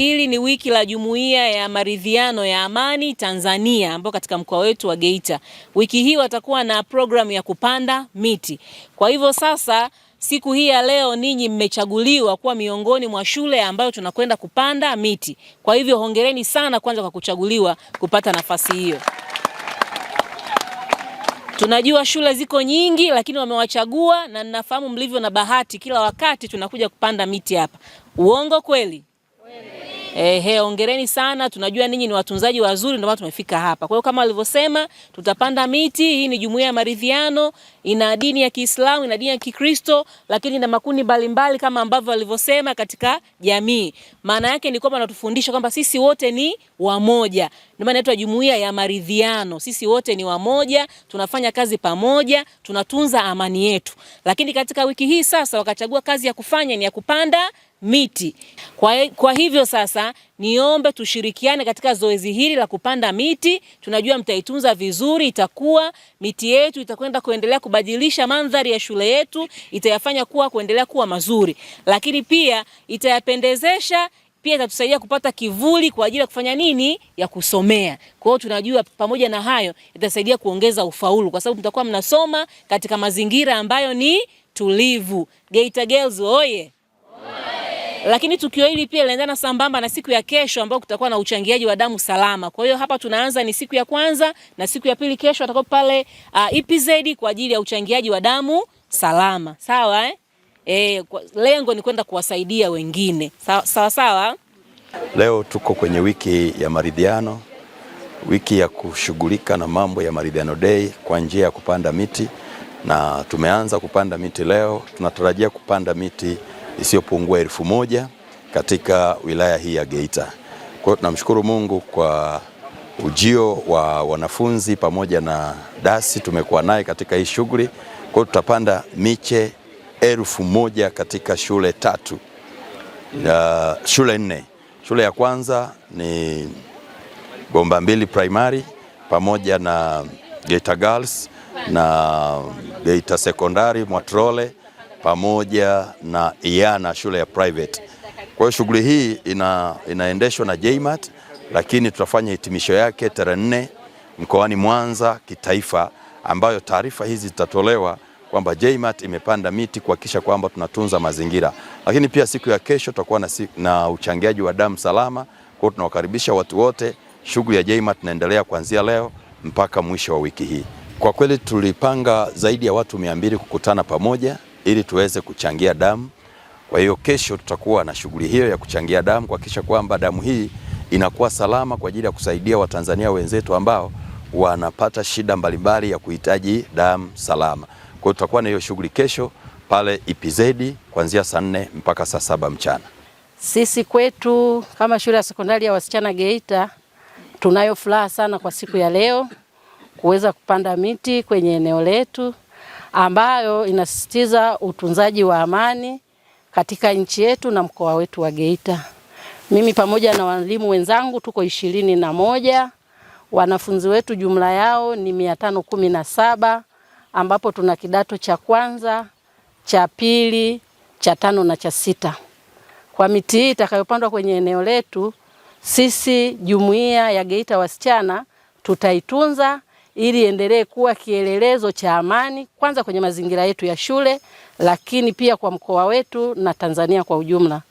hili ni wiki la Jumuiya ya Maridhiano ya Amani Tanzania ambao katika mkoa wetu wa Geita. Wiki hii watakuwa na programu ya kupanda miti. Kwa hivyo sasa siku hii ya leo ninyi mmechaguliwa kuwa miongoni mwa shule ambayo tunakwenda kupanda miti. Kwa hivyo hongereni sana kwanza kwa kuchaguliwa kupata nafasi hiyo. Tunajua shule ziko nyingi lakini wamewachagua na ninafahamu mlivyo na bahati kila wakati tunakuja kupanda miti hapa. Uongo kweli? Hongereni sana, tunajua ninyi ni watunzaji wazuri ndio maana tumefika hapa. Kwa hiyo kama walivyosema tutapanda miti. Hii ni Jumuiya ya Maridhiano, ina dini ya Kiislamu, ina dini ya Kikristo, lakini na makundi mbalimbali kama ambavyo walivyosema katika jamii. Maana yake ni kwamba wanatufundisha kwamba sisi wote ni wamoja. Ndio maana inaitwa Jumuiya ya Maridhiano. Sisi wote ni wamoja, tunafanya kazi pamoja, tunatunza amani yetu. Lakini katika wiki hii sasa wakachagua kazi ya kufanya ni ya kupanda miti. Kwa hivyo sasa niombe tushirikiane katika zoezi hili la kupanda miti. Tunajua mtaitunza vizuri, itakuwa miti yetu itakwenda kuendelea kubadilisha mandhari ya shule yetu, itayafanya kuendelea kuwa mazuri. Lakini pia itayapendezesha, pia itatusaidia kupata kivuli kwa ajili ya kufanya nini? Ya kusomea. Kwa hiyo tunajua pamoja na hayo itasaidia kuongeza ufaulu kwa sababu mtakuwa mnasoma katika mazingira ambayo ni tulivu. Geita Girls oye! Lakini tukio hili pia linaendana sambamba na siku ya kesho ambayo kutakuwa na uchangiaji wa damu salama. Kwa hiyo hapa tunaanza ni siku ya kwanza na siku ya pili kesho atakuwa pale EPZ kwa ajili ya uchangiaji wa damu salama. Sawa lengo ni kwenda kuwasaidia wengine. Sawa. Leo tuko kwenye wiki ya maridhiano, wiki ya kushughulika na mambo ya Maridhiano Day kwa njia ya kupanda miti, na tumeanza kupanda miti leo. Tunatarajia kupanda miti isiyopungua 1000 katika wilaya hii ya Geita. Kwa hiyo tunamshukuru Mungu kwa ujio wa wanafunzi pamoja na dasi tumekuwa naye katika hii shughuli. Kwa hiyo tutapanda miche 1000 katika shule 3. Shule 4. Shule ya kwanza ni Bomba Mbili Primary pamoja na Geita Girls na Geita Secondary Mwatrole pamoja na Iana shule ya private. Kwa hiyo shughuli hii inaendeshwa na JMAT, lakini tutafanya hitimisho yake tarehe 4 mkoani Mwanza kitaifa, ambayo taarifa hizi zitatolewa kwamba JMAT imepanda miti kuhakikisha kwamba tunatunza mazingira. Lakini pia siku ya kesho tutakuwa na uchangiaji wa damu salama. Kwa hiyo tunawakaribisha watu wote. Shughuli ya JMAT inaendelea kuanzia leo mpaka mwisho wa wiki hii. Kwa kweli tulipanga zaidi ya watu 200 kukutana pamoja ili tuweze kuchangia damu. Kwa hiyo kesho tutakuwa na shughuli hiyo ya kuchangia damu kuhakikisha kwamba damu hii inakuwa salama kwa ajili ya kusaidia Watanzania wenzetu ambao wanapata shida mbalimbali ya kuhitaji damu salama. Kwa hiyo tutakuwa na hiyo shughuli kesho pale EPZ kuanzia saa 4 mpaka saa 7 mchana. Sisi kwetu kama shule ya sekondari ya wasichana Geita tunayo furaha sana kwa siku ya leo kuweza kupanda miti kwenye eneo letu ambayo inasisitiza utunzaji wa amani katika nchi yetu na mkoa wetu wa Geita. Mimi pamoja na walimu wenzangu tuko 21. Wanafunzi wetu jumla yao ni 517 ambapo tuna kidato cha kwanza, cha pili, cha 5 na cha 6. Kwa miti hii itakayopandwa kwenye eneo letu, sisi Jumuiya ya Geita wasichana tutaitunza ili endelee kuwa kielelezo cha amani kwanza kwenye mazingira yetu ya shule, lakini pia kwa mkoa wetu na Tanzania kwa ujumla.